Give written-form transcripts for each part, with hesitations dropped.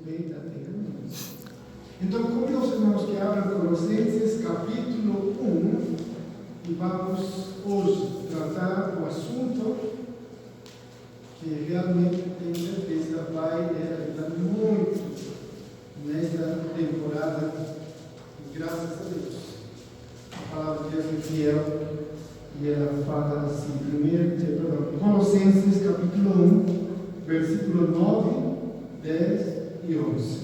suspeita tenha. Então, convido os irmãos que abram Colossenses capítulo 1 e vamos hoje tratar o assunto que realmente tenho certeza vai ajudar muito nesta temporada, e graças a Deus. A palavra de Deus é fiel e ela fala assim, Colossenses capítulo 1, versículo 9, 10 e 11.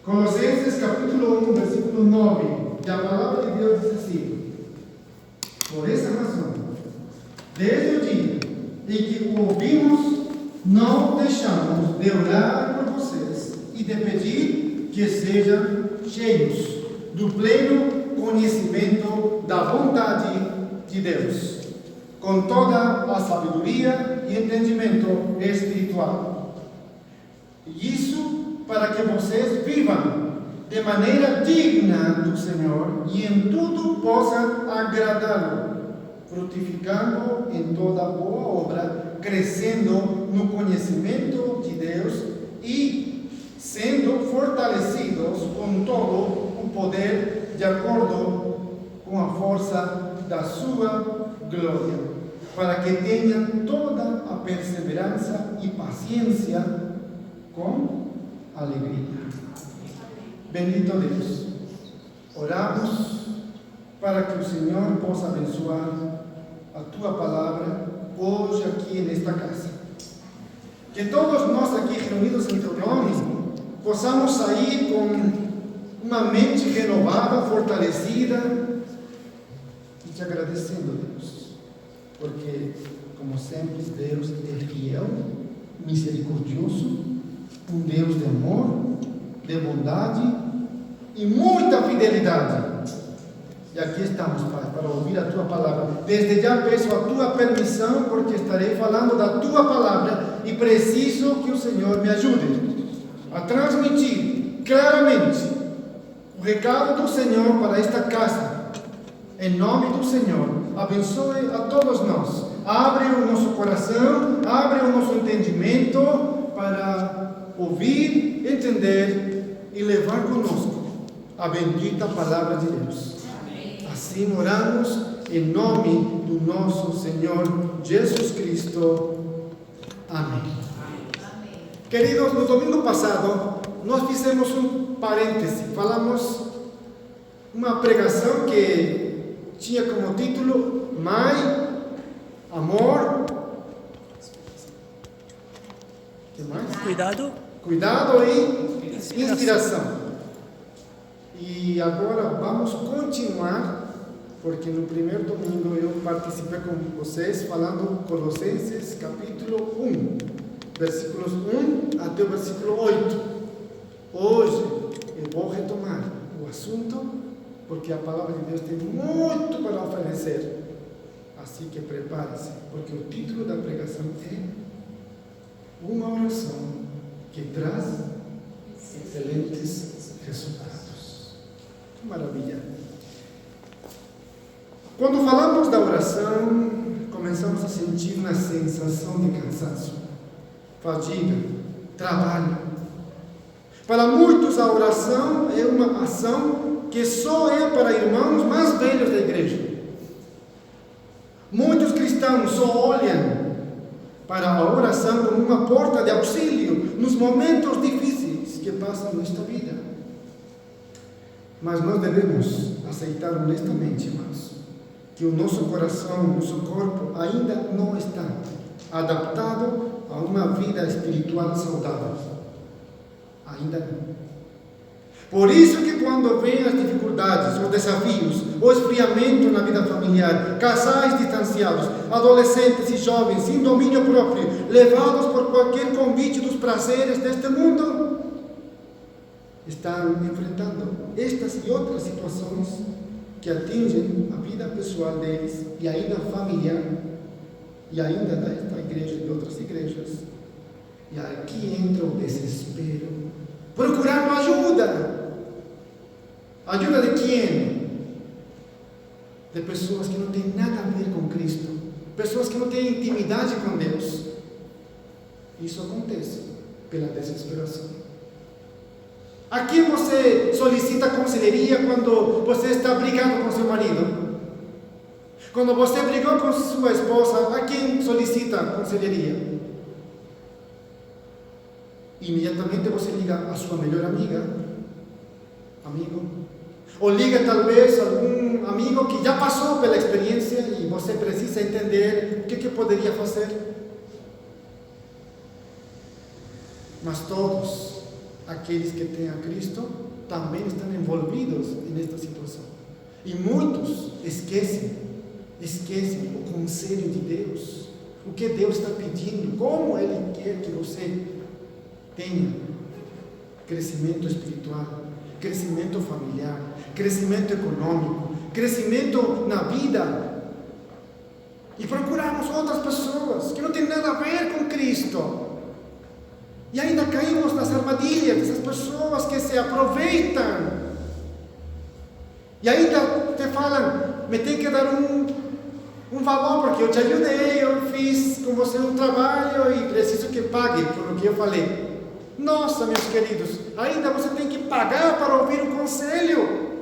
Colossenses capítulo 1, versículo 9, e a palavra de Deus diz assim: por essa razão, desde o dia em que o ouvimos, não deixamos de orar por vocês e de pedir que sejam cheios do pleno conhecimento da vontade de Deus, com toda a sabedoria e entendimento espiritual. E isso para que vocês vivam de maneira digna do Senhor e em tudo possam agradá-lo, frutificando em toda boa obra, crescendo no conhecimento de Deus e sendo fortalecidos com todo o poder de acordo com a força da sua glória, para que tenham toda a perseverança e paciência com alegria. Bendito Deus, oramos para que o Senhor possa abençoar a Tua palavra hoje aqui nesta casa. Que todos nós aqui reunidos em Teu nome possamos sair com uma mente renovada, fortalecida e te agradecendo, Deus, porque, como sempre, Deus é fiel, misericordioso, um Deus de amor, de bondade e muita fidelidade. E aqui estamos, Pai, para ouvir a Tua palavra. Desde já peço a Tua permissão, porque estarei falando da Tua palavra e preciso que o Senhor me ajude a transmitir claramente o recado do Senhor para esta casa. Em nome do Senhor, abençoe a todos nós. Abre o nosso coração, abre o nosso entendimento para ouvir, entender e levar conosco a bendita palavra de Deus. Amém. Assim oramos em nome do nosso Senhor Jesus Cristo. Amém. Amém. Queridos, no domingo passado nós fizemos um parêntese, falamos uma pregação que tinha como título Mãe, Amor, que mais? Cuidado e inspiração. E agora vamos continuar, porque no primeiro domingo eu participei com vocês falando Colossenses capítulo 1, versículos 1 até o versículo 8. Hoje eu vou retomar o assunto, porque a palavra de Deus tem muito para oferecer. Assim que prepare-se, porque o título da pregação é uma oração que traz excelentes resultados. Que maravilha! Quando falamos da oração, começamos a sentir uma sensação de cansaço, fadiga, trabalho. Para muitos, a oração é uma ação que só é para irmãos mais velhos da igreja. Muitos cristãos só olham para a oração como uma porta de auxílio nos momentos difíceis que passam nesta vida. Mas nós devemos aceitar honestamente, irmãos, que o nosso coração, o nosso corpo ainda não está adaptado a uma vida espiritual saudável. Ainda não. Por isso que quando vêm as dificuldades, os desafios, o esfriamento na vida familiar, casais distanciados, adolescentes e jovens sem domínio próprio, levados por qualquer convite dos prazeres deste mundo, estão enfrentando estas e outras situações que atingem a vida pessoal deles e ainda familiar, e ainda desta igreja e de outras igrejas. E aqui entra o desespero, procurando ajuda. Ajuda de quem? De pessoas que não têm nada a ver com Cristo, pessoas que não têm intimidade com Deus. Isso acontece pela desesperação. A quem você solicita conselheria quando você está brigando com seu marido? Quando você brigou com sua esposa, a quem solicita conselheria? Imediatamente você liga a sua melhor amiga, amigo, ou liga talvez a algum amigo que já passou pela experiência e você precisa entender o que poderia fazer. Mas todos aqueles que têm a Cristo também estão envolvidos nesta situação. E muitos esquecem o conselho de Deus, o que Deus está pedindo, como Ele quer que você tenha crescimento espiritual, crescimento familiar, crescimento econômico, crescimento na vida. E procuramos outras pessoas que não têm nada a ver com Cristo. E ainda caímos nas armadilhas dessas pessoas que se aproveitam. E ainda te falam, me tem que dar um valor, porque eu te ajudei, eu fiz com você um trabalho e preciso que pague por o que eu falei. Nossa, meus queridos, ainda você tem que pagar para ouvir um conselho.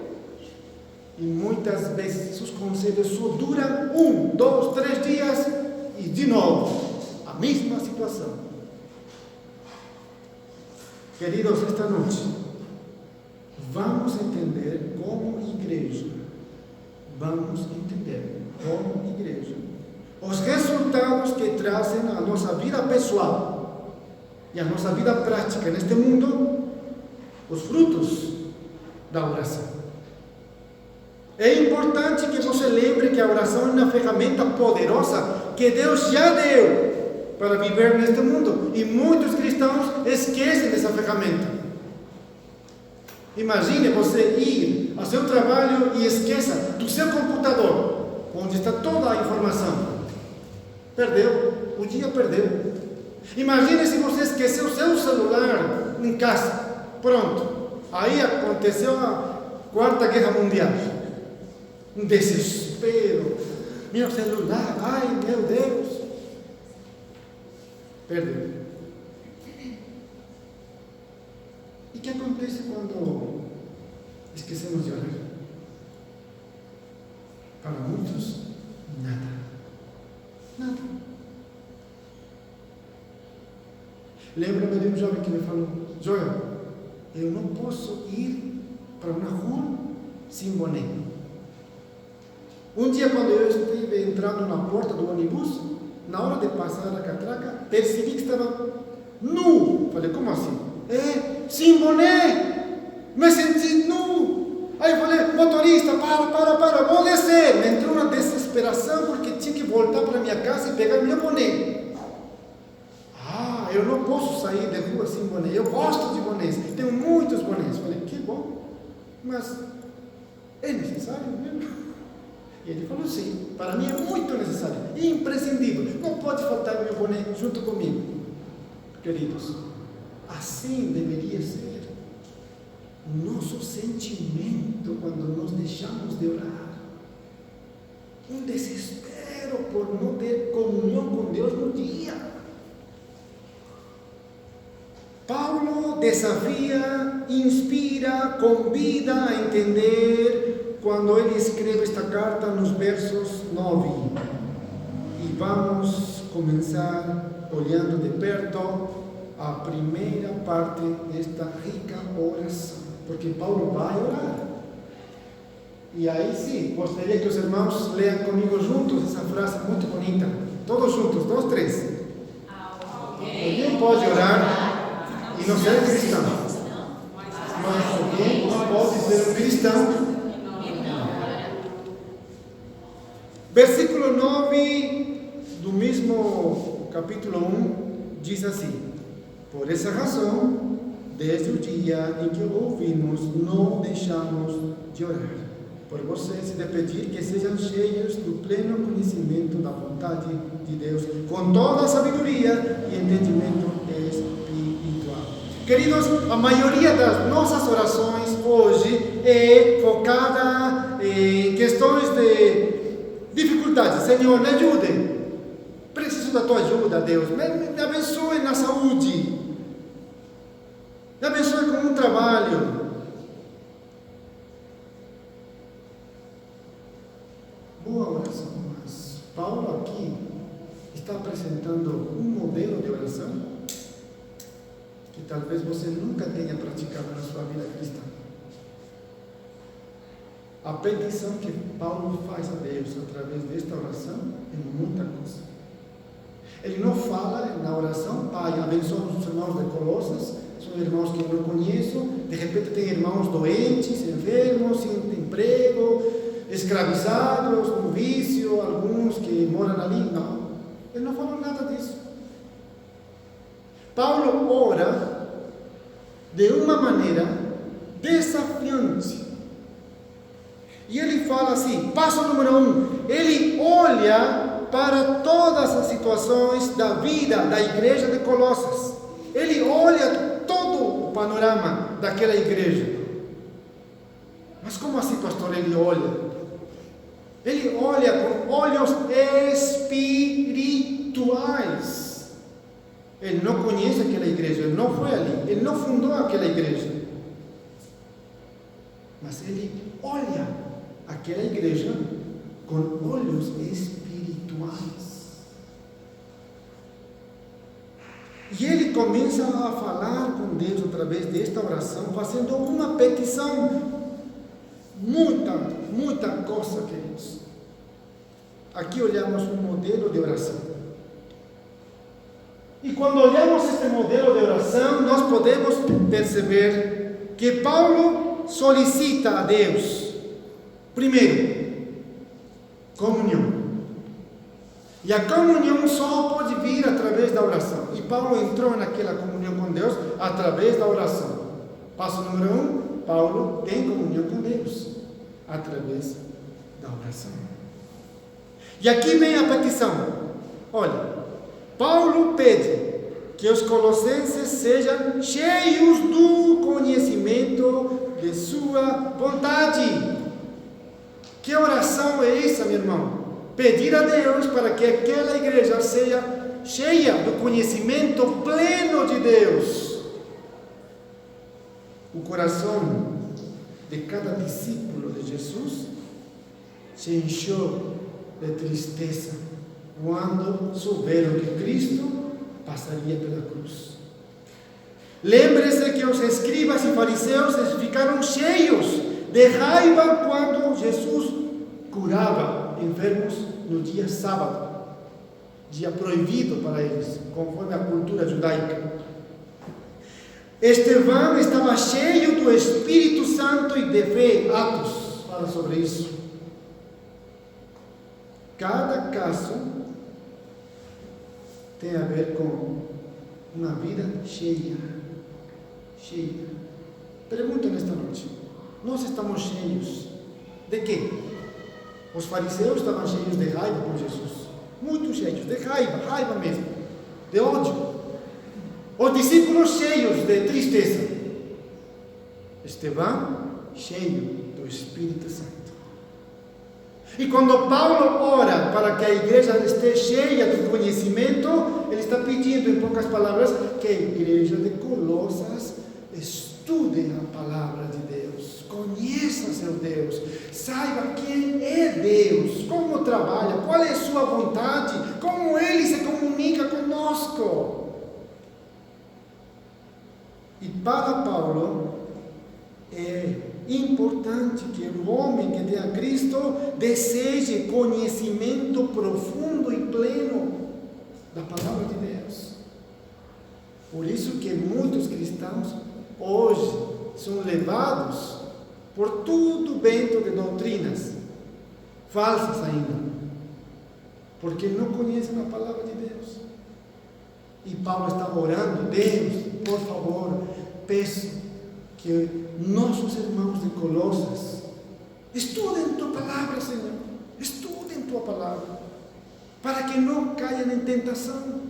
E muitas vezes os conselhos só duram 1, 2, 3 dias e de novo a mesma situação. Queridos, esta noite vamos entender como igreja, os resultados que trazem a nossa vida pessoal e a nossa vida prática neste mundo, os frutos da oração. É importante que você lembre que a oração é uma ferramenta poderosa que Deus já deu para viver neste mundo, e muitos cristãos esquecem dessa ferramenta. Imagine você ir ao seu trabalho e esqueça do seu computador, onde está toda a informação. Perdeu, o dia perdeu. Imagine se você esqueceu o seu celular em casa. Pronto, aí aconteceu a Quarta Guerra Mundial. Um desespero. Meu celular, ai meu Deus. Perdeu. E o que acontece quando esquecemos de orar? Para muitos, nada. Lembro-me de um jovem que me falou: Joel, eu não posso ir para uma rua sem boné. Um dia, quando eu estive entrando na porta do ônibus, na hora de passar a catraca, percebi que estava nu. Falei, como assim? Sem boné. Me senti nu. Aí eu falei, motorista, para, vou descer. Me entrou uma desesperação porque tinha que voltar para minha casa e pegar meu boné. Eu não posso sair de rua sem boné. Eu gosto de bonés, tenho muitos bonés. Falei, que bom, mas é necessário mesmo? E ele falou, sim, para mim é muito necessário, imprescindível, não pode faltar meu boné junto comigo. Queridos, assim deveria ser o nosso sentimento quando nós deixamos de orar. Um desespero por não ter comunhão com Deus no dia. Paulo desafia, inspira, convida a entender quando ele escreve esta carta nos versos 9. E vamos começar olhando de perto a primeira parte desta rica oração, porque Paulo vai orar. E aí sim, gostaria que os irmãos leiam comigo juntos essa frase muito bonita. Todos juntos, 2, 3. Alguém pode orar e não ser cristão, mas alguém pode ser um cristão. Versículo 9 do mesmo capítulo 1 diz assim: por essa razão, desde o dia em que ouvimos, não deixamos de orar por vocês e de pedir que sejam cheios do pleno conhecimento da vontade de Deus, com toda a sabedoria e entendimento espiritual. Queridos, a maioria das nossas orações hoje é focada em questões de dificuldades. Senhor, me ajude. preciso da tua ajuda, Deus. Me abençoe na saúde. Me abençoe com um trabalho. Boa oração, mas Paulo aqui está apresentando um modelo de oração que talvez você nunca tenha praticado na sua vida cristã. A petição que Paulo faz a Deus através desta oração é muita coisa. Ele não fala na oração: Pai, abençoa os irmãos de Colossas, são irmãos que eu não conheço, de repente tem irmãos doentes, enfermos, sem emprego, escravizados, no vício, alguns que moram ali. Não, ele não fala nada disso. Paulo ora de uma maneira desafiante. E ele fala assim, passo número 1, ele olha para todas as situações da vida da igreja de Colossas. Ele olha todo o panorama daquela igreja. Mas como assim, pastor, ele olha? Ele olha com olhos espirituais. Ele não conhece aquela igreja, ele não foi ali, ele não fundou aquela igreja. Mas ele olha aquela igreja com olhos espirituais. E ele começa a falar com Deus através desta oração, fazendo uma petição. Muita coisa, queridos. Aqui olhamos um modelo de oração. E quando olhamos este modelo de oração, nós podemos perceber que Paulo solicita a Deus, primeiro, comunhão. E a comunhão só pode vir através da oração. E Paulo entrou naquela comunhão com Deus através da oração. Passo número 1, Paulo tem comunhão com Deus através da oração. E aqui vem a petição. Olha, Paulo pede que os colossenses sejam cheios do conhecimento de sua vontade. Que oração é essa, meu irmão? Pedir a Deus para que aquela igreja seja cheia do conhecimento pleno de Deus. O coração de cada discípulo de Jesus se encheu de tristeza quando souberam que Cristo passaria pela cruz. Lembre-se que os escribas e fariseus ficaram cheios de raiva quando Jesus curava enfermos no dia sábado, dia proibido para eles, conforme a cultura judaica. Estevão estava cheio do Espírito Santo e de fé. Atos fala sobre isso. Cada caso tem a ver com uma vida cheia. Pergunta nesta noite: nós estamos cheios de quê? Os fariseus estavam cheios de raiva com Jesus, muito cheios de raiva mesmo, de ódio. Os discípulos cheios de tristeza. Estevão cheio do Espírito Santo. E quando Paulo ora para que a igreja esteja cheia do conhecimento, ele está pedindo, em poucas palavras, que a igreja de Colossas estude a palavra de Deus, conheça seu Deus, saiba quem é Deus, como trabalha, qual é a sua vontade, como Ele se comunica conosco. E para Paulo é importante que o homem que tem a Cristo deseje conhecimento profundo e pleno da palavra de Deus. Por isso que muitos cristãos hoje são levados por tudo vento de doutrinas falsas ainda, porque não conhecem a palavra de Deus. E Paulo está orando: Deus, por favor, peço que nossos irmãos de Colossas estudem tua palavra, Senhor, estudem tua palavra, para que não caiam em tentação.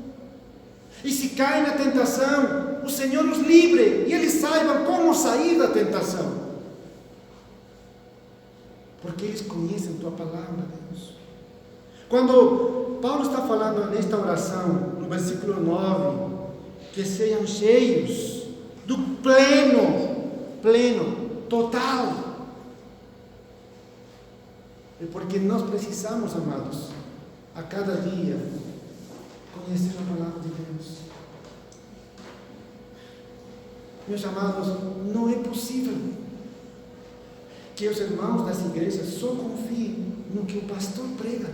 E se caem na tentação, o Senhor os livre e eles saibam como sair da tentação, porque eles conhecem tua palavra, Deus. Quando Paulo está falando nesta oração, no versículo 9, que sejam cheios do pleno, total. É porque nós precisamos, amados, a cada dia, conhecer a palavra de Deus. Meus amados, não é possível que os irmãos das igrejas só confiem no que o pastor prega.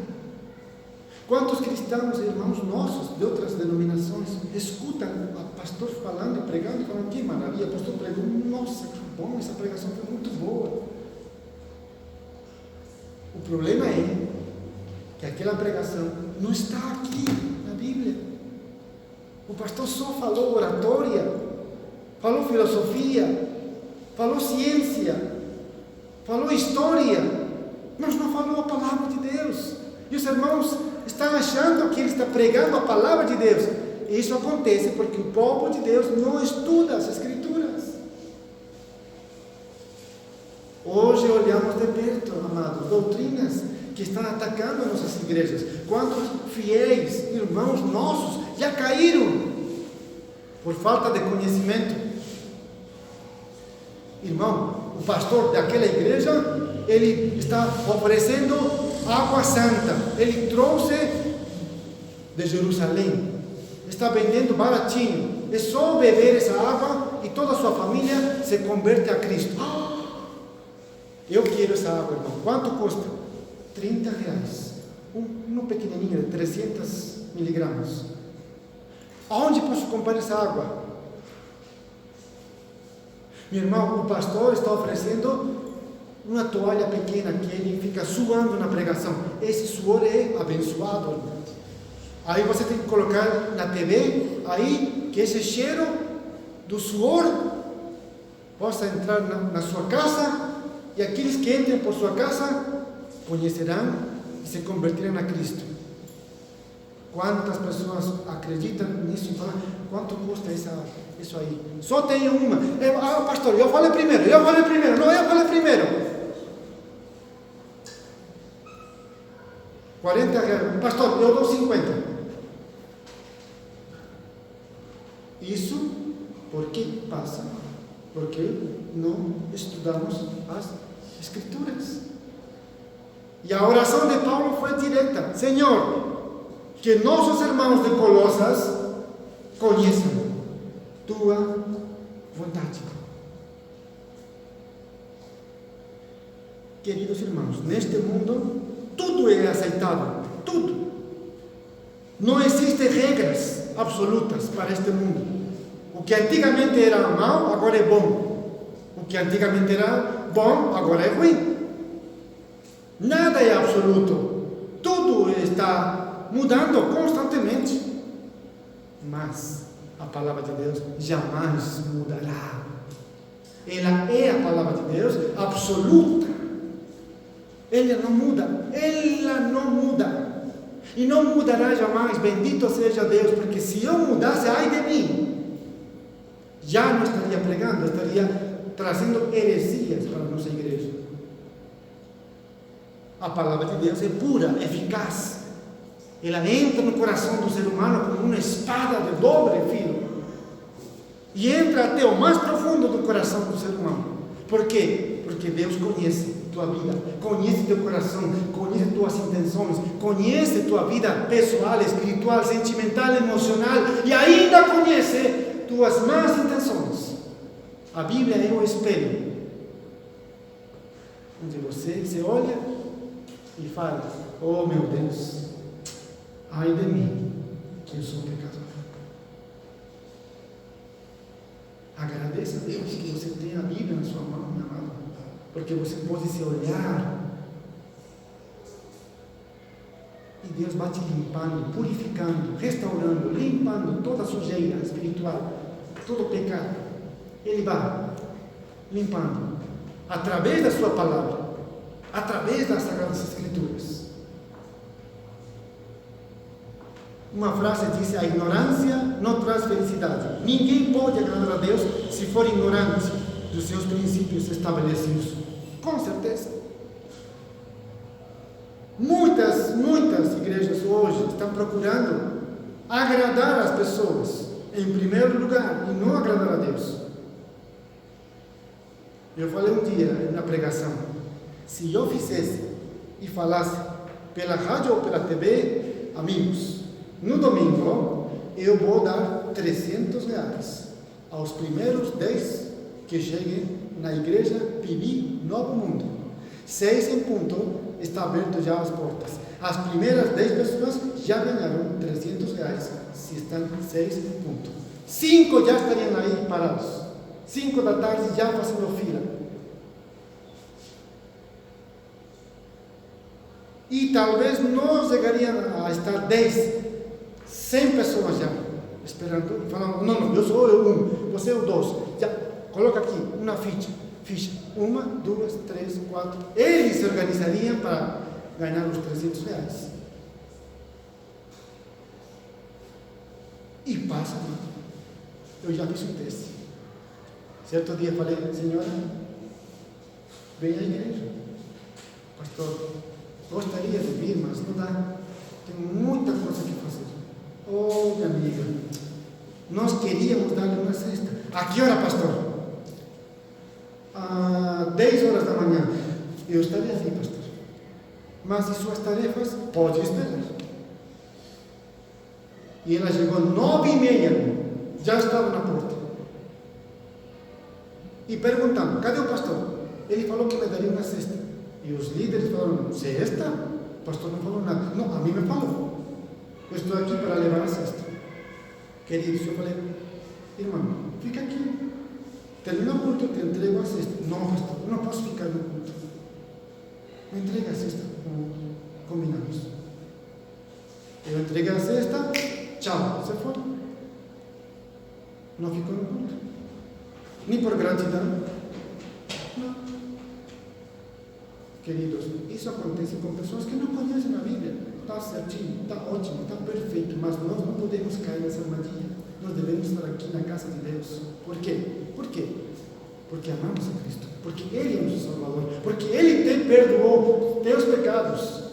Quantos cristãos, irmãos nossos de outras denominações, escutam o pastor falando e pregando e falam: que maravilha, o pastor pregou, nossa, que bom, essa pregação foi muito boa. O problema é que aquela pregação não está aqui na Bíblia. O pastor só falou oratória, falou filosofia, falou ciência, falou história, mas não falou a palavra de Deus. E os irmãos estão achando que ele está pregando a palavra de Deus. E isso acontece porque o povo de Deus não estuda as Escrituras. Hoje olhamos de perto, amados, doutrinas que estão atacando as nossas igrejas. Quantos fiéis irmãos nossos já caíram por falta de conhecimento? Irmão, o pastor daquela igreja, ele está oferecendo água santa. Ele trouxe de Jerusalém, está vendendo baratinho. É só beber essa água e toda a sua família se converte a Cristo. Eu quero essa água, irmão. Quanto custa? R$30. Uma pequenininha, de 300 miligramas. Aonde posso comprar essa água? Meu irmão, o pastor está oferecendo uma toalha pequena que ele fica suando na pregação. Esse suor é abençoado, irmão. Aí você tem que colocar na TV, aí que esse cheiro do suor possa entrar na sua casa, e aqueles que entrem por sua casa conhecerão e se converterão a Cristo. Quantas pessoas acreditam nisso e falam: quanto custa isso aí? Só tem uma. Pastor, eu falei primeiro. Não, eu falei primeiro. R$40. Pastor, eu dou 50. Isso porque passa? Porque não estudamos as Escrituras. E a oração de Paulo foi direta: Senhor, que nossos irmãos de Colossas conheçam tua vontade. Queridos irmãos, neste mundo tudo é aceitável, tudo. Não existem regras absolutas para este mundo. O que antigamente era mal, agora é bom. O que antigamente era bom, agora é ruim. Nada é absoluto. Tudo está mudando constantemente. Mas a palavra de Deus jamais mudará. Ela é a palavra de Deus absoluta. Ela não muda. E não mudará jamais. Bendito seja Deus, porque se eu mudasse, ai de mim, já não estaria pregando, estaria trazendo heresias para a nossa igreja. A palavra de Deus é pura, eficaz. Ela entra no coração do ser humano como uma espada de dobre filo e entra até o mais profundo do coração do ser humano. Por quê? Porque Deus conhece tua vida, conhece teu coração, conhece tuas intenções, conhece tua vida pessoal, espiritual, sentimental, emocional, e ainda conhece tuas más intenções. A Bíblia é o espelho onde você se olha e fala: oh meu Deus, ai de mim, que eu sou pecador. Agradeça a Deus que você tem a Bíblia na sua mão, meu amado, porque você pode se olhar e Deus vai te limpando, purificando, restaurando, limpando toda a sujeira espiritual, todo o pecado. Ele vai limpando através da sua palavra, através das Sagradas Escrituras. Uma frase diz: a ignorância não traz felicidade. Ninguém pode agradar a Deus se for ignorante dos seus princípios estabelecidos. Com certeza. Muitas igrejas hoje estão procurando agradar as pessoas, em primeiro lugar, e não agradar a Deus. Eu falei um dia na pregação, se eu fizesse e falasse pela rádio ou pela TV, amigos, no domingo eu vou dar R$300 aos primeiros 10 que cheguem na igreja Pibi Novo Mundo. 6 em ponto, está aberto já as portas. As primeiras 10 pessoas já ganharam R$300 se estão 6 em ponto. 5 já estariam aí parados. 5 da tarde já fazendo fila. E talvez não chegariam a estar 10, 100 pessoas já esperando, falando, não, eu sou um, você é o 2. Já, coloca aqui uma ficha. 1, 2, 3, 4. Eles se organizariam para ganhar os R$300. E passa. Eu já fiz um teste. Certo dia falei, senhora, vem à igreja. Pastor, gostaria de vir, mas não dá. Tenho muita coisa que fazer. Oh, minha amiga, nós queríamos dar-lhe uma cesta. A que hora, pastor? 10 horas da manhã. Eu estaria ali, pastor. Mas e suas tarefas? Pode esperar. E ela chegou 9h30. Já estava na porta. E perguntando, cadê o pastor? Ele falou que me daria uma cesta. E os líderes falaram, cesta? O pastor não falou nada. Não, a mim me falou. Eu estou aqui para levar a cesta. Queridos, eu falei, irmão, fica aqui. Termina o culto, eu te entrego a cesta. Não, pastor, eu não posso ficar no culto. Me entrega a cesta, como combinamos. Eu entreguei a cesta, tchau, você foi. Não ficou no culto. Nem por gratidão. Não. Queridos, isso acontece com pessoas que não conhecem a Bíblia. Está certinho, está ótimo, está perfeito, mas nós não podemos cair nessa armadilha. Nós devemos estar aqui na casa de Deus. Por quê? Por quê? Porque amamos a Cristo. Porque Ele é o nosso Salvador. Porque Ele te perdoou teus pecados.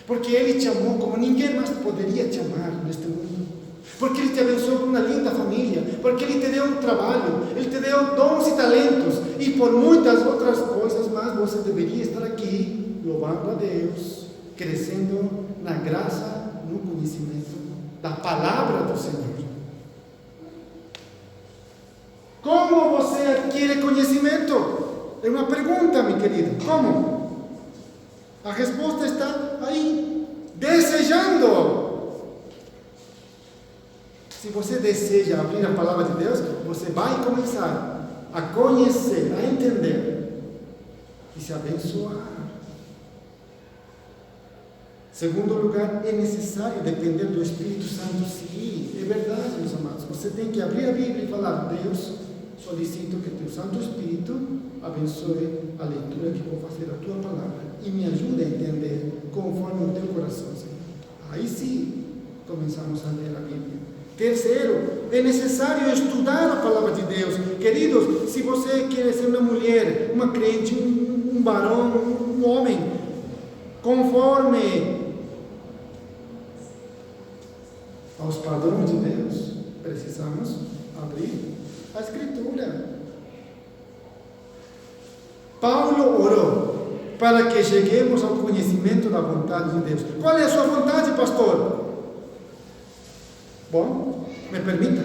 Porque Ele te amou como ninguém mais poderia te amar neste mundo. Porque Ele te abençoou com uma linda família. Porque Ele te deu um trabalho. Ele te deu dons e talentos. E por muitas outras coisas mais, você deveria estar aqui, louvando a Deus, crescendo na graça, no conhecimento da palavra do Senhor. Como você adquire conhecimento? É uma pergunta, meu querido. Como? A resposta está aí. Desejando. Se você deseja abrir a palavra de Deus, você vai começar a conhecer, a entender e se abençoar. Segundo lugar, é necessário depender do Espírito Santo. Sim, é verdade, meus amados. Você tem que abrir a Bíblia e falar, Deus, solicito que teu Santo Espírito abençoe a leitura que vou fazer da tua palavra e me ajude a entender conforme o teu coração, Senhor. Aí sim, começamos a ler a Bíblia. Terceiro, é necessário estudar a palavra de Deus. Queridos, se você quer ser uma mulher, uma crente, um varão, um homem, conforme aos padrões de Deus, precisamos abrir a Escritura. Paulo orou para que cheguemos ao conhecimento da vontade de Deus. Qual é a sua vontade, pastor? Bom, me permita.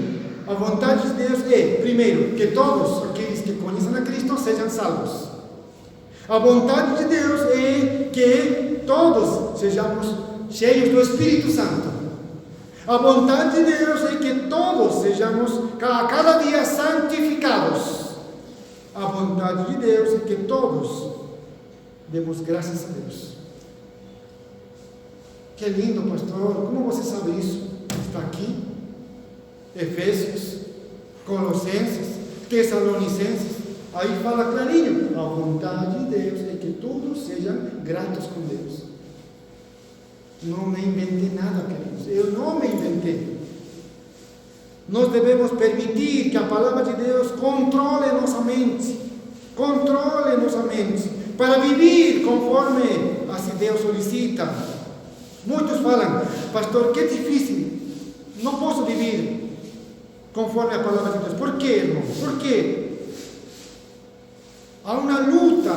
A vontade de Deus é, primeiro, que todos aqueles que conhecem a Cristo sejam salvos. A vontade de Deus é que todos sejamos cheios do Espírito Santo. A vontade de Deus é que todos sejamos a cada dia santificados. A vontade de Deus é que todos demos graças a Deus. Que lindo, pastor. Como você sabe isso? Está aqui. Efésios, Colossenses, Tessalonicenses. Aí fala clarinho. A vontade de Deus é que todos sejam gratos com Deus. Não me inventei nada, queridos. Eu não me inventei. Nós devemos permitir que a palavra de Deus controle nossa mente. Controle nossa mente. Para viver conforme assim Deus solicita. Muitos falam, pastor, que difícil, não posso viver conforme a palavra de Deus. Por quê, irmão? Por quê? Há uma luta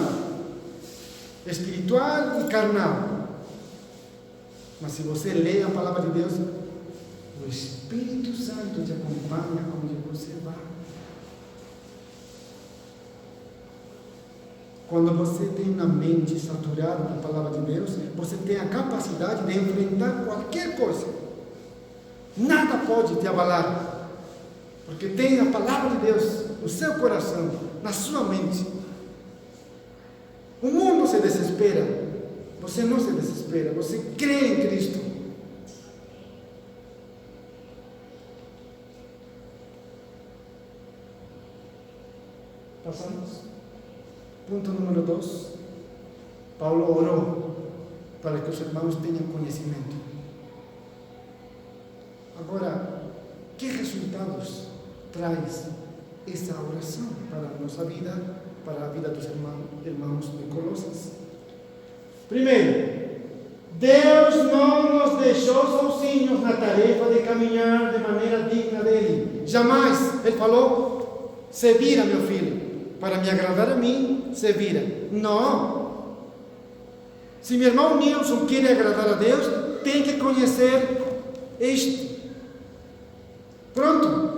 espiritual e carnal. Mas se você lê a palavra de Deus, o Espírito Santo te acompanha onde você vai. Quando você tem uma mente saturada da palavra de Deus, você tem a capacidade de enfrentar qualquer coisa. Nada pode te abalar, porque tem a palavra de Deus no seu coração, na sua mente. O mundo se desespera, você não se desespera, você crê em Cristo. Passamos. Ponto número 2. Paulo orou para que os irmãos tenham conhecimento. Agora, que resultados traz essa oração para a nossa vida, para a vida dos irmãos de Colosas? Primeiro, Deus não nos deixou sozinhos na tarefa de caminhar de maneira digna dele. Jamais. Ele falou, se vira, meu filho, para me agradar a mim, se vira. Não. Se meu irmão Nilson quer agradar a Deus, tem que conhecer este. Pronto.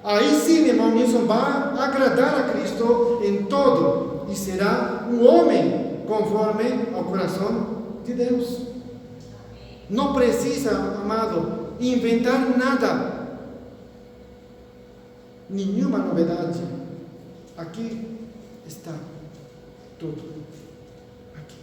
Aí sim, meu irmão Nilson vai agradar a Cristo em todo e será um homem conforme ao coração de Deus. Não precisa, amado, inventar nada. Nenhuma novidade. Aqui está tudo. Aqui.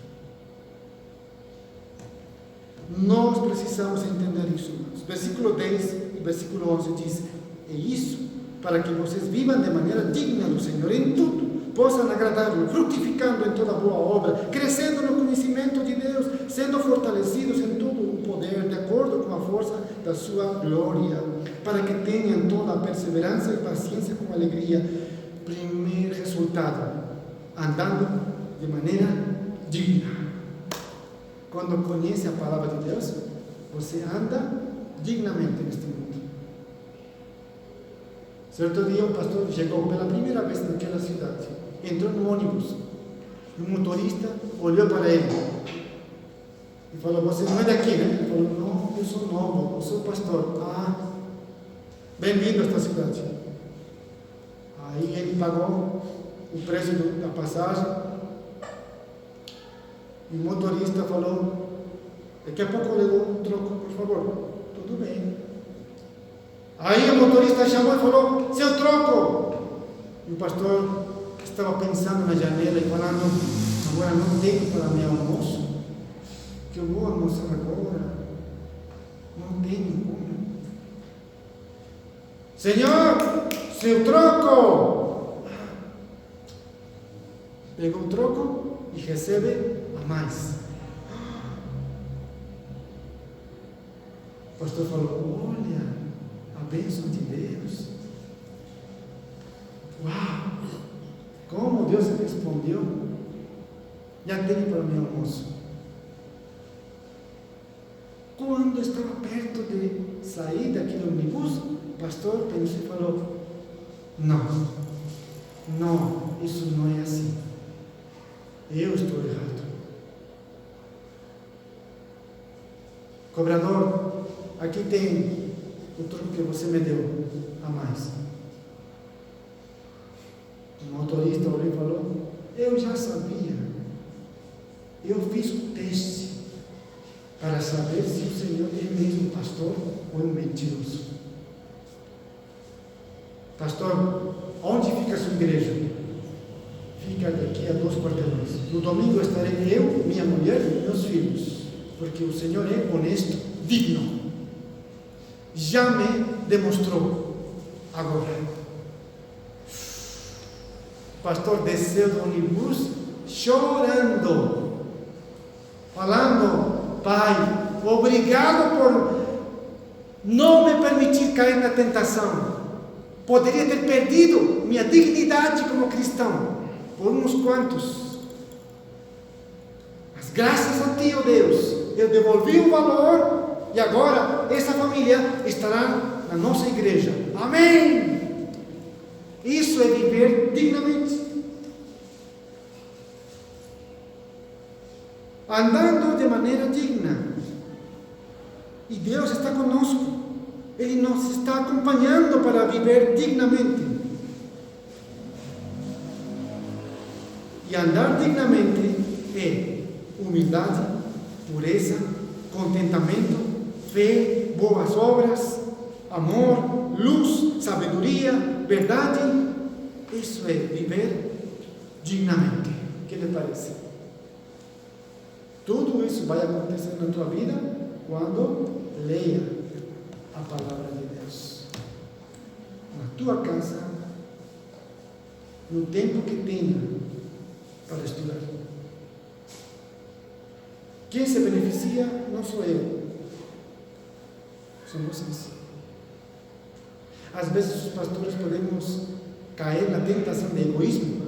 Nós precisamos entender isso. Versículo 10 e versículo 11 diz: é isso, para que vocês vivam de maneira digna do Senhor em tudo, possam agradá-lo, frutificando em toda boa obra, crescendo no conhecimento de Deus, sendo fortalecidos em todo o poder, de acordo com a força da sua glória, para que tenham toda a perseverança e paciência com alegria. Primeiro resultado, andando de maneira digna. Quando conhece a palavra de Deus, você anda dignamente neste mundo. Certo dia, o pastor chegou pela primeira vez naquela cidade, entrou no ônibus, e o motorista olhou para ele e falou: você não é daqui, né? Ele falou: não, eu sou novo, eu sou pastor. Ah, bem-vindo a esta cidade. Aí ele pagou o preço da passagem. E o motorista falou: daqui a pouco eu dou um troco, por favor. Tudo bem. Aí o motorista chamou e falou: seu troco. E o pastor estava pensando na janela e falando: agora não tenho para meu almoço, que eu vou almoçar agora. Não tenho como. Senhor, seu troco. Pega o troco e recebe a mais. O pastor falou: olha, a bênção de Deus. Uau! Como Deus respondeu? Já tenho para o meu almoço. Quando estava perto de sair daquele ônibus, o pastor pensou e falou: não, isso não é assim. Eu estou errado. Cobrador, aqui tem o troco que você me deu a mais. O motorista olhou e falou: eu já sabia. Eu fiz o teste para saber se o Senhor é mesmo pastor ou é um mentiroso. Pastor, onde fica a sua igreja? Fica daqui a 2 quarteirões. No domingo estarei eu, minha mulher e meus filhos, porque o Senhor é honesto, digno. Já me demonstrou. Agora, o pastor desceu do ônibus chorando, falando: Pai, obrigado por não me permitir cair na tentação. Poderia ter perdido minha dignidade como cristão por uns quantos. Mas graças a Ti, ó Deus, eu devolvi o valor e agora essa família estará na nossa igreja. Amém! Isso é viver dignamente. Andando de maneira digna. E Deus está conosco. Ele nos está acompanhando para viver dignamente. E andar dignamente é humildade, pureza, contentamento, fé, boas obras, amor, luz, sabedoria, verdade. Isso é viver dignamente. O que lhe parece? Tudo isso vai acontecer na tua vida quando leia a palavra de Deus. Na tua casa, no tempo que tenha para estudar. Quem se beneficia não sou eu, são vocês. Às vezes os pastores podemos cair na tentação de egoísmo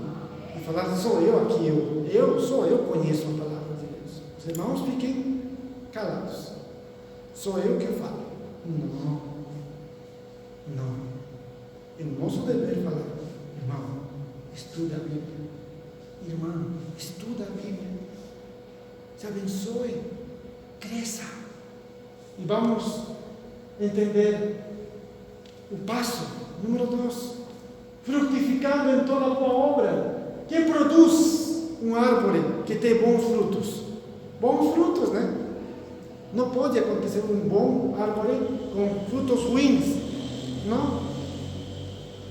e falar, sou eu aqui, eu conheço a palavra de Deus. Os irmãos fiquem calados. Sou eu que falo. Não. É nosso dever falar. Irmão, estuda a Bíblia. Irmã, estuda a Bíblia. Se abençoe. Cresça. E vamos entender o passo número 2. Frutificando em toda a boa obra. Quem produz uma árvore que tem bons frutos? Bons frutos, né? Não pode acontecer um bom árvore com frutos ruins. Não.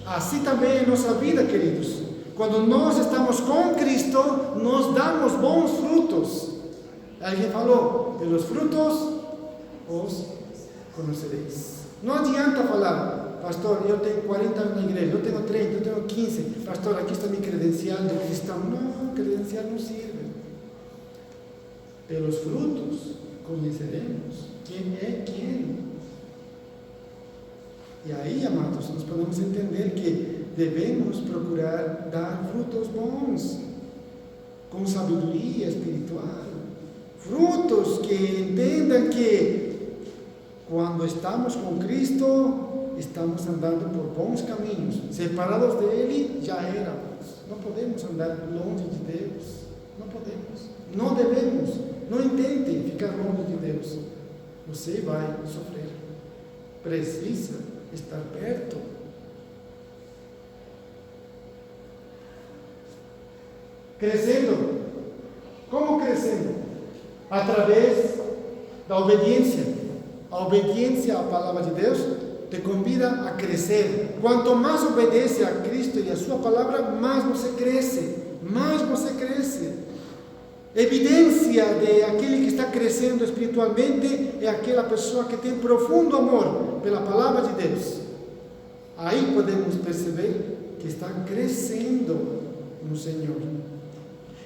Assim também é nossa vida, queridos. Quando nós estamos com Cristo, nós damos bons frutos. Alguém falou, pelos frutos os conhecereis. Não adianta falar, pastor, eu tenho 40 anos na igreja, eu tenho 30, eu tenho 15. Pastor, aqui está minha credencial de cristão. Não, credencial não serve. Pelos frutos conheceremos quem é quem. E aí, amados, nós podemos entender que devemos procurar dar frutos bons, com sabedoria espiritual. Frutos que entendam que quando estamos com Cristo, estamos andando por bons caminhos. Separados dele, já éramos. Não podemos andar longe de Deus. Não podemos. Não devemos. Não intentem ficar longe de Deus. Você vai sofrer. Precisa estar perto. Crescendo. Como crescendo? Através da obediência. A obediência à palavra de Deus te convida a crescer. Quanto mais obedece a Cristo e a sua palavra, mais você cresce. Mais você cresce. Evidência de aquele que está crescendo espiritualmente é aquela pessoa que tem profundo amor pela palavra de Deus. Aí podemos perceber que está crescendo no Senhor.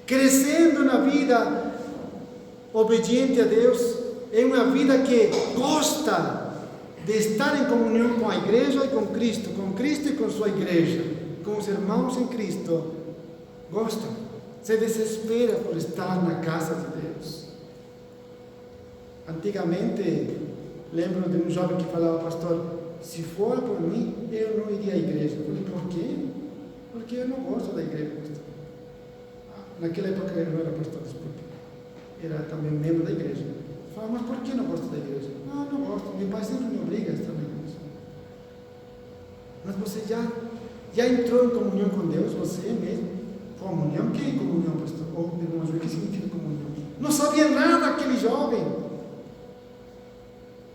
Crescendo na vida obediente a Deus, é uma vida que gosta de estar em comunhão com a igreja e com Cristo e com sua igreja, com os irmãos em Cristo. Gosta. Se desespera por estar na casa de Deus. Antigamente, lembro de um jovem que falava, pastor, se for por mim, eu não iria à igreja. Eu falei, por quê? Porque eu não gosto da igreja, pastor. Naquela época eu não era pastor, desculpe. Era também membro da igreja. Eu falava, mas por que não gosto da igreja? Não gosto. Meu pai sempre me obriga a estar na igreja. Mas você já entrou em comunhão com Deus, você mesmo? Comunhão? O que é comunhão, pastor? Irmãos, o que significa comunhão? Não sabia nada aquele jovem.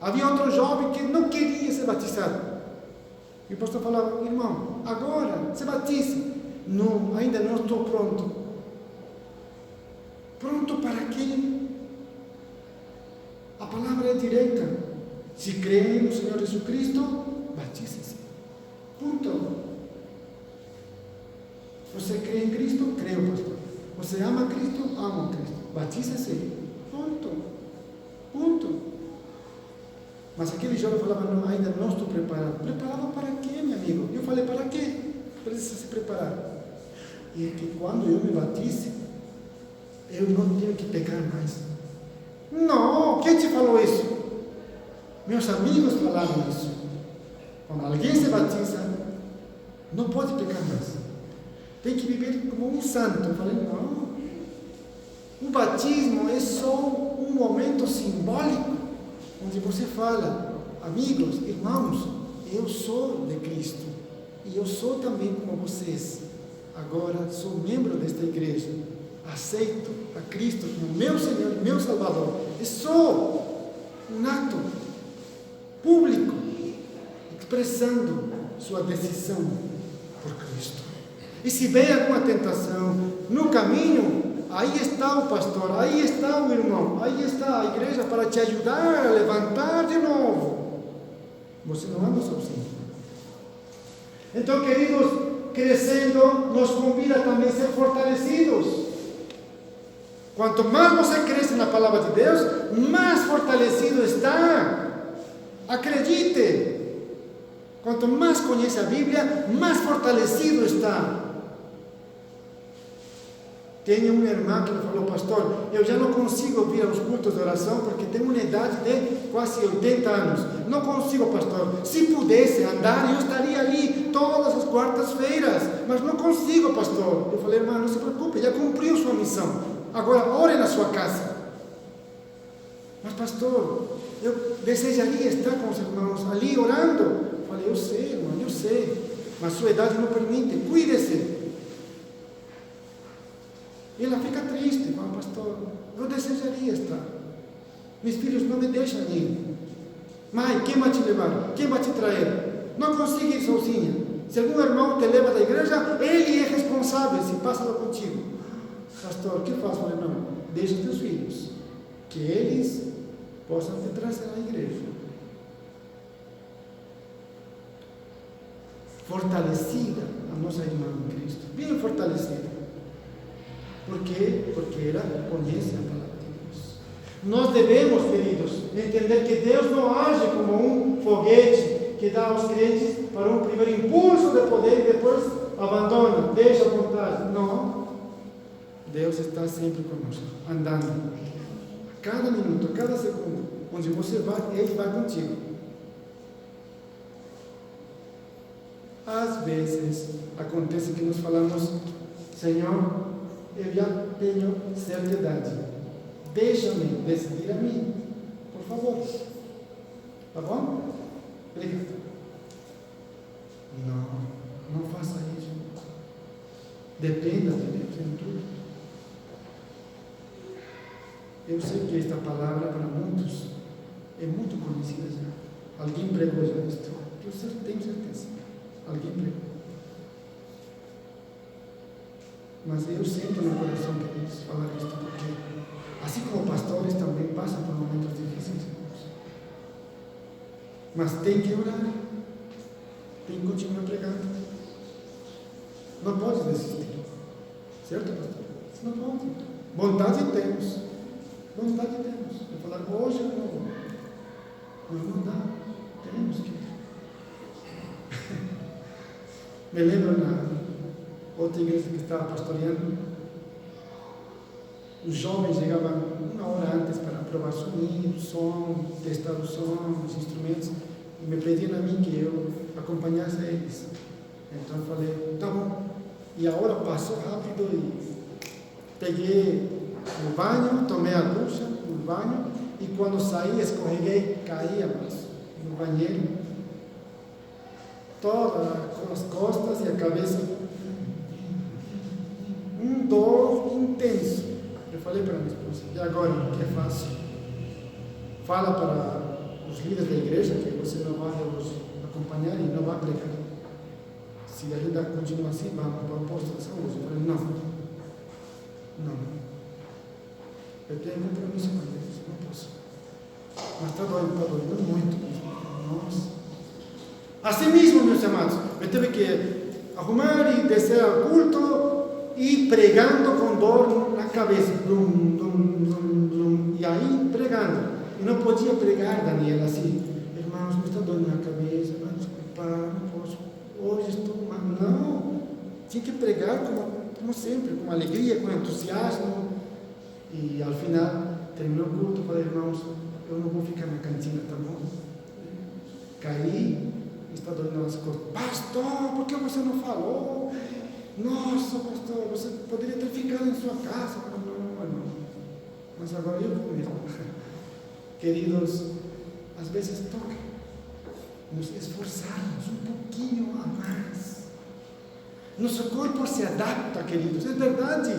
Havia outro jovem que não queria ser batizado. E o pastor falava, irmão, agora se batize. Não, ainda não estou pronto. Pronto para quê? A palavra é direta. Se crê no Senhor Jesus Cristo, batize-se. Ponto. Você crê em Cristo? Creio, pastor. Você ama Cristo? Ama Cristo. Batize-se. Ponto. Mas aquele jovem falava, não, ainda não estou preparado. Preparado para quê, meu amigo? Eu falei, para quê? Precisa se preparar. E é que quando eu me batize, eu não tenho que pecar mais. Não, quem te falou isso? Meus amigos falaram isso. Quando alguém se batiza, não pode pecar mais. Tem que viver como um santo. Eu falei, não. O batismo é só um momento simbólico, onde você fala, amigos, irmãos, eu sou de Cristo. E eu sou também como vocês. Agora sou membro desta igreja. Aceito a Cristo como meu Senhor e meu Salvador. É só um ato público, expressando sua decisão por Cristo. E se vem alguma tentação no caminho, aí está o pastor, aí está o irmão, aí está a igreja para te ajudar a levantar de novo. Você não anda sozinho. Então, queridos, crescendo, nos convida também a ser fortalecidos. Quanto mais você cresce na palavra de Deus, mais fortalecido está. Acredite. Quanto mais conhece a Bíblia, mais fortalecido está. Tem uma irmã que me falou, pastor, eu já não consigo vir aos cultos de oração porque tenho uma idade de quase 80 anos. Não consigo, pastor. Se pudesse andar, eu estaria ali todas as quartas-feiras. Mas não consigo, pastor. Eu falei, irmã, não se preocupe, já cumpriu sua missão. Agora, ore na sua casa. Mas, pastor, eu desejaria estar com os irmãos ali orando. Eu falei, eu sei, irmã, eu sei. Mas sua idade não permite. Cuide-se. E ela fica triste, fala, pastor, eu desejaria estar. Meus filhos não me deixam ir. Mãe, quem vai te levar? Quem vai te trazer? Não consigo ir sozinha. Se algum irmão te leva da igreja, ele é responsável se passa lá contigo. Pastor, o que faço? Falei, não, deixa teus filhos, que eles possam te trazer à igreja. Fortalecida a nossa irmã em Cristo, bem fortalecida. Por quê? Porque ela conhece a palavra de Deus. Nós devemos, queridos, entender que Deus não age como um foguete que dá aos crentes para um primeiro impulso de poder e depois abandona, deixa a vontade. Não. Deus está sempre conosco, andando. A cada minuto, a cada segundo, onde você vai, Ele vai contigo. Às vezes, acontece que nós falamos, Senhor, eu já tenho certa idade. Deixa-me decidir a mim, por favor. Tá bom? Obrigado. Não faça isso. Dependa de Deus em tudo. Eu sei que esta palavra para muitos é muito conhecida já. Alguém pregou já isto. Eu tenho certeza. Alguém pregou. Mas eu sinto no coração que eles falar isto, porque assim como pastores também passam por momentos difíceis, irmãos. Mas tem que orar, tem que continuar pregando. Não pode desistir, certo, pastor? Não pode. Vontade temos, vontade temos. Eu falar hoje eu não vou, mas não dá, temos que. Me lembro na outra igreja que estava pastoreando, os jovens chegavam uma hora antes para provar sonido, som, testar o som, os instrumentos, e me pediam a mim que eu acompanhasse eles. Então eu falei, tá bom. E a hora passou rápido e peguei o banho, tomei a ducha no banho, e quando saí, escorreguei, caía no banheiro, todas as costas e a cabeça. Dor intenso. Eu falei para minha esposa, e agora, o que faço? Fala para os líderes da igreja que você não vai os acompanhar e não vai pregar. Se ainda continua assim, vamos para o posto de saúde. Eu falei, não. Eu tenho compromisso com Deus, não posso. Mas está doendo muito. Nossa. Assim mesmo, meus amados, eu tive que arrumar e descer ao culto, e pregando com dor na cabeça, e aí pregando, e não podia pregar, Daniela, assim, irmãos, me está doendo na cabeça, mas desculpa, não posso, hoje estou mal, não, tinha que pregar como sempre, com alegria, com entusiasmo, e ao final terminou o culto, falei, irmãos, eu não vou ficar na cantina, tá bom? Caí, está doendo as costas. Pastor, por que você não falou? Nossa, pastor, você poderia ter ficado em sua casa. Não. Mas agora eu vou mesmo. Queridos, às vezes toca nos esforçarmos um pouquinho a mais. Nosso corpo se adapta, queridos, é verdade.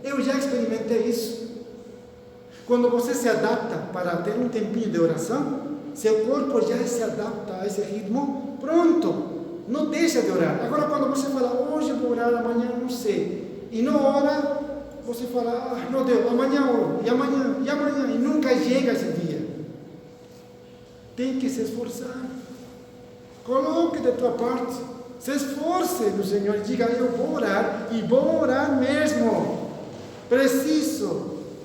Eu já experimentei isso. Quando você se adapta para ter um tempinho de oração, seu corpo já se adapta a esse ritmo, pronto, não deixa de orar. Agora quando você fala, hoje eu vou orar, amanhã não sei, e não ora, você fala, não deu, amanhã oro, e amanhã, e nunca chega esse dia. Tem que se esforçar, coloque de tua parte, se esforce no Senhor, diga, eu vou orar, e vou orar mesmo,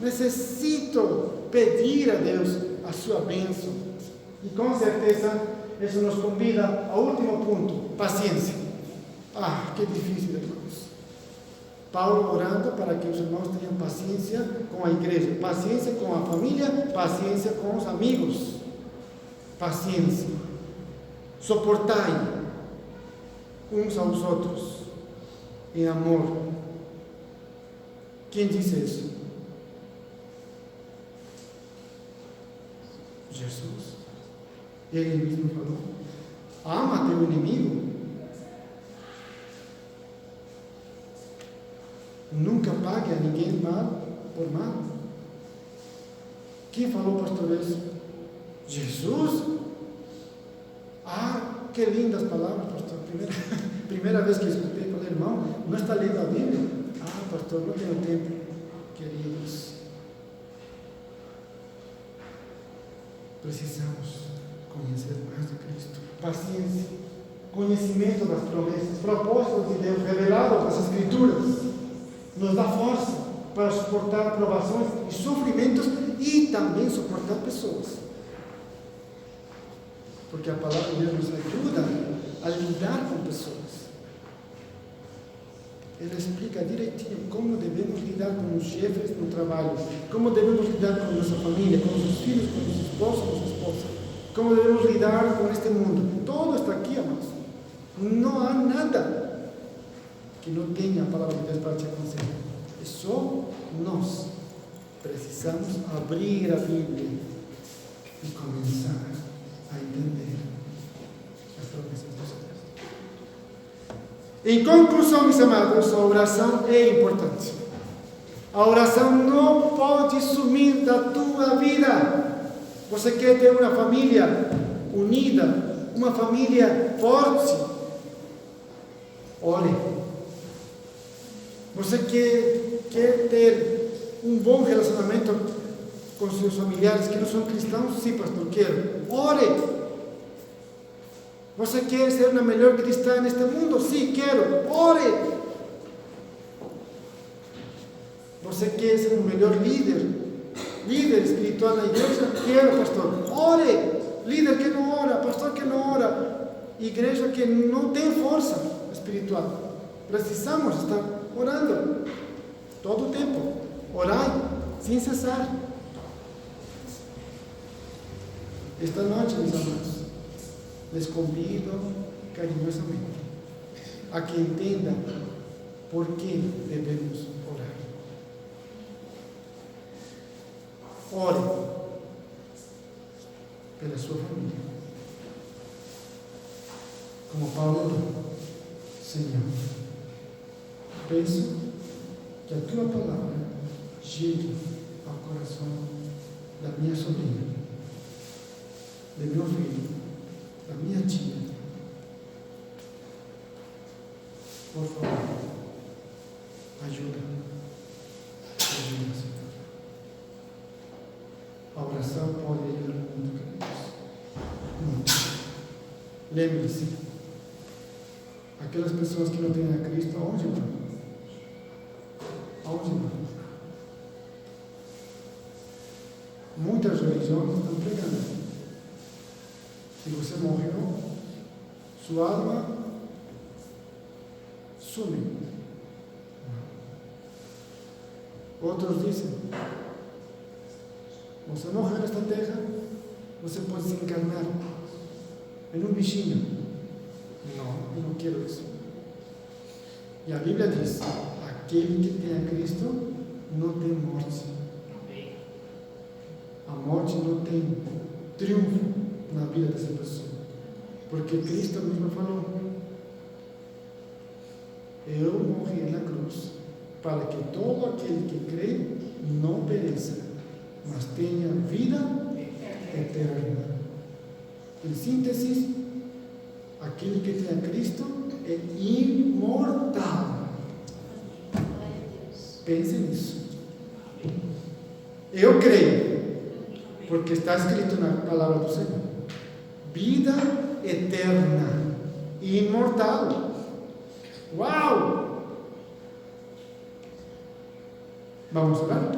necessito pedir a Deus a sua bênção. E com certeza, isso nos convida ao último ponto, paciência. Que difícil, irmãos. Paulo orando para que os irmãos tenham paciência com a igreja, paciência com a família, paciência com os amigos. Paciência. Suportai uns aos outros em amor. Quem disse isso? Jesus. Ele mesmo falou, ama teu inimigo, nunca pague a ninguém mal por mal. Quem falou, pastor, isso? Jesus? Que lindas palavras, pastor. Primeira vez que escutei, falei, irmão, não está lendo a Bíblia? Pastor, não tenho tempo. Queridos, precisamos conhecer mais de Cristo. Paciência, conhecimento das promessas, propósitos de Deus revelados nas Escrituras, nos dá força para suportar provações e sofrimentos e também suportar pessoas. Porque a palavra de Deus nos ajuda a lidar com pessoas. Ele explica direitinho como devemos lidar com os chefes no trabalho, como devemos lidar com nossa família, com nossos filhos, com nossos esposos, com nossa esposa, como devemos lidar com este mundo. Todo está aqui, amados. Não há nada que não tenha a palavra de Deus para te aconselhar. É só nós precisamos abrir a Bíblia e começar a entender as promessas de Deus. Em conclusão, meus amados, a oração é importante. A oração não pode sumir da tua vida. Você quer ter uma família unida, uma família forte? Ore. Você quer ter um bom relacionamento com seus familiares que não são cristãos? Sim, pastor, quero. Ore. Você quer ser uma melhor cristã neste mundo? Sim, quero. Ore. Você quer ser um melhor líder espiritual na igreja? Quero, pastor. Ore. Líder que não ora, pastor que não ora, igreja que não tem força espiritual. Precisamos estar orando todo o tempo. Orai sem cessar. Esta noite, meus amados, les convido carinhosamente a que entendam por que devemos orar. Ore pela sua família. Como Paulo orou: Senhor, peço que a tua palavra chegue ao coração da minha sobrinha, do meu filho, da minha tia. Por favor, ajuda, Senhor. A oração pode ajudar muito, queridos. Muito. Lembre-se, aquelas pessoas que não têm a Cristo, aonde vão? Aonde vão? Muitas religiões estão pregando: se você morreu, sua alma some. Outros dizem: Você morrer nesta terra, você pode se encarnar em um bichinho. Não, eu não quero isso. E a Bíblia diz: aquele que tem a Cristo não tem morte. A morte não tem triunfo na vida dessa pessoa. Porque Cristo mesmo falou: eu morri na cruz para que todo aquele que crê não pereça, mas tenha vida eterna. Em síntese, aquele que tem a Cristo é imortal. Pense nisso. Eu creio, porque está escrito na palavra do Senhor: vida eterna e imortal. Uau! Vamos orar?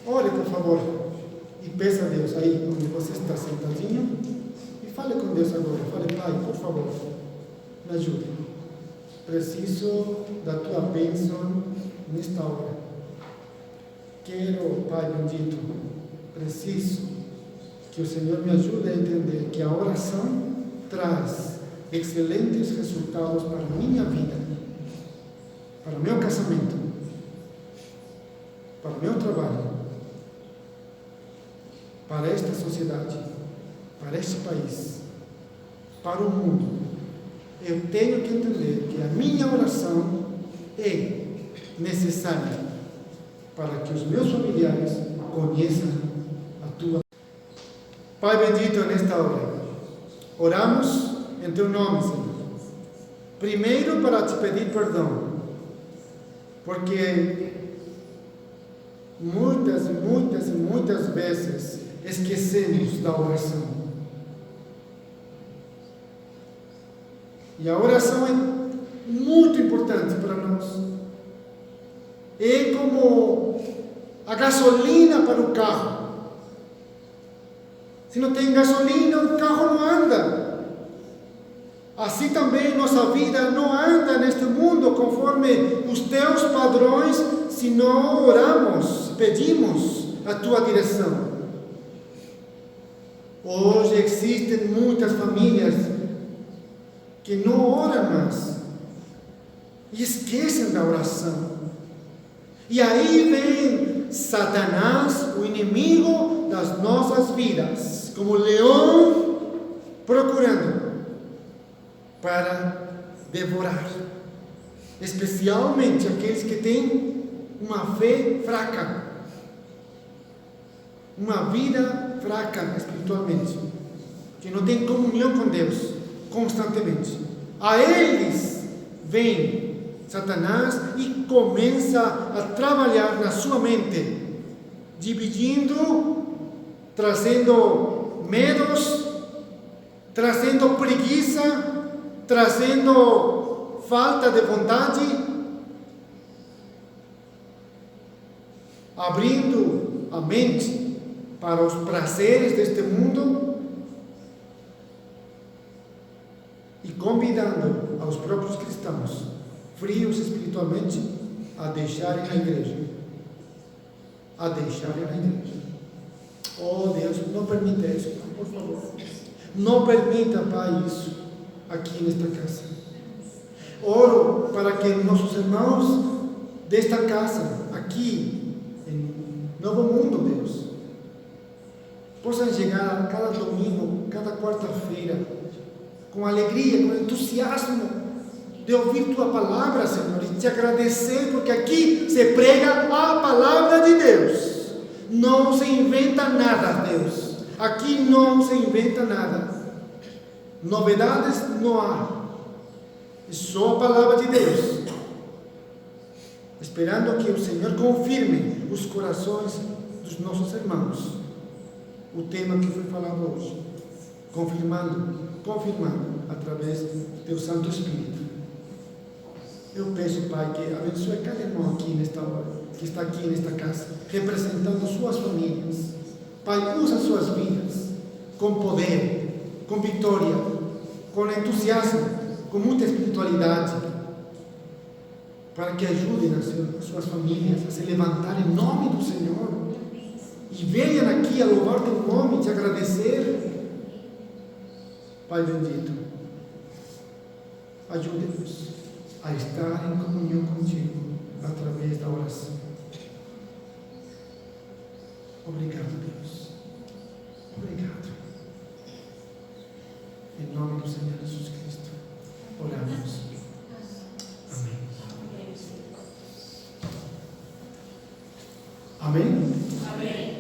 Ore, por favor, e peça a Deus aí onde você está sentadinho, e fale com Deus agora. Fale: Pai, por favor, me ajude. Preciso da tua bênção nesta hora. Quero, Pai bendito, preciso que o Senhor me ajude a entender que a oração traz excelentes resultados para a minha vida, para o meu casamento, para o meu trabalho, para esta sociedade, para este país, para o mundo. Eu tenho que entender que a minha oração é necessária para que os meus familiares conheçam a tua. Pai bendito, nesta hora, oramos em teu nome, Senhor. Primeiro, para te pedir perdão, porque muitas vezes esquecemos da oração. E a oração é muito importante para nós. É como a gasolina para o carro. Se não tem gasolina, o carro não anda. Assim também nossa vida não anda neste mundo conforme os teus padrões, se não oramos, pedimos a tua direção. Hoje existem muitas famílias que não oram mais e esquecem da oração. E aí vem Satanás, o inimigo das nossas vidas, como leão procurando para devorar, especialmente aqueles que têm uma fé fraca, uma vida fraca espiritualmente, que não tem comunhão com Deus constantemente. A eles vem Satanás e começa a trabalhar na sua mente, dividindo, trazendo medos, trazendo preguiça, trazendo falta de vontade, abrindo a mente para os prazeres deste mundo e convidando aos próprios cristãos, frios espiritualmente, a deixarem a igreja. Oh Deus, não permita isso, por favor. Não permita, Pai, isso aqui nesta casa. Oro para que nossos irmãos desta casa, aqui em Novo Mundo, Deus, possam chegar a cada domingo, cada quarta-feira, com alegria, com entusiasmo, de ouvir tua palavra, Senhor, e te agradecer, porque aqui se prega a palavra de Deus. Não se inventa nada, Deus. Aqui não se inventa nada. Novidades não há. É só a palavra de Deus. Esperando que o Senhor confirme os corações dos nossos irmãos. O tema que foi falado hoje. Confirmando através do teu Santo Espírito. Eu peço, Pai, que abençoe cada irmão aqui nesta hora, que está aqui nesta casa, representando suas famílias. Pai, usa suas vidas com poder, com vitória, com entusiasmo, com muita espiritualidade. para que ajudem as suas famílias a se levantar em nome do Senhor e venham aqui a louvar teu nome, te agradecer. Pai bendito, ajude-nos a estar em comunhão contigo através da oração. Obrigado, Deus. Obrigado. Em nome do Senhor Jesus Cristo, oramos. Amém. Amém? Amém.